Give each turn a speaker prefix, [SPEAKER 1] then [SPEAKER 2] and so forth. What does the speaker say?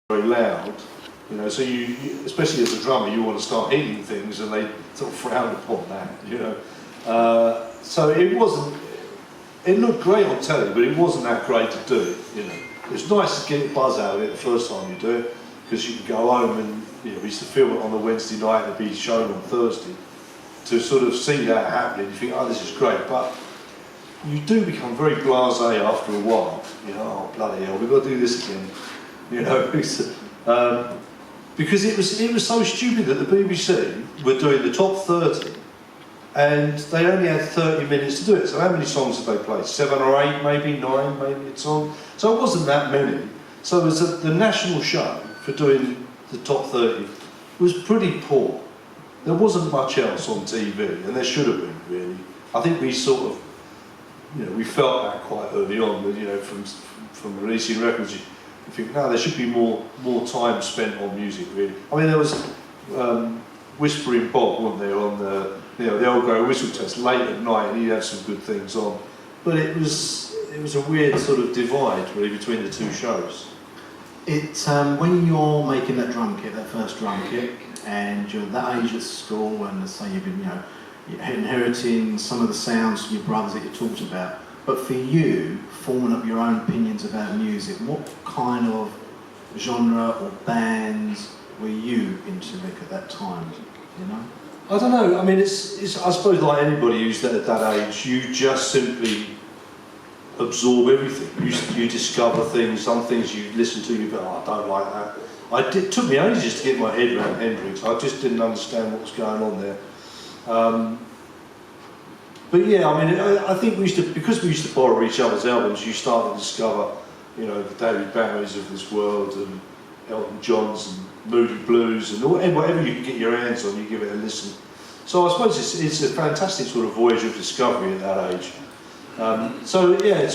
[SPEAKER 1] very loud, you know, so especially as a drummer, you want to start hitting things, and they sort of frown upon that, you know. So it looked great on telly, but it wasn't that great to do it, you know. It's nice to get a buzz out of it the first time you do it, because you can go home and, you know, we used to film it on a Wednesday night and be shown on Thursday. To sort of see that happening, you think, oh, this is great, but you do become very blasé after a while, you know, oh bloody hell, we've got to do this again. You know, because it was so stupid that the BBC were doing the top 30 and they only had 30 minutes to do it. So how many songs did they play? 7 or 8, maybe 9, maybe a song. So it wasn't that many. So it was the national show for doing the top 30 was pretty poor. There wasn't much else on TV, and there should have been, really. I think we sort of, you know, we felt that quite early on, you know, from releasing records. You think, no, there should be more time spent on music, really. I mean, there was Whispering Bob, wasn't there, on the Old Grey Whistle Test late at night, and he had some good things on. But it was a weird sort of divide, really, between the two shows.
[SPEAKER 2] It's when you're making that drum kit, that first drum kit, and you're that age at school, and let's say you've been, you know, you're inheriting some of the sounds from your brothers that you talked about. But for you, forming up your own opinions about music, what kind of genre or bands were you into at that time, you know?
[SPEAKER 1] I don't know, I mean, it's I suppose like anybody who's at that age, you just simply absorb everything. You discover things, some things you listen to, you go, oh, I don't like that. It took me ages to get my head around Hendrix. I just didn't understand what was going on there. But yeah, I mean, I think because we used to borrow each other's albums, you start to discover, you know, the David Bowies of this world, and Elton Johns, and Moody Blues, and whatever you can get your hands on, you give it a listen. So I suppose it's a fantastic sort of voyage of discovery at that age. So yeah,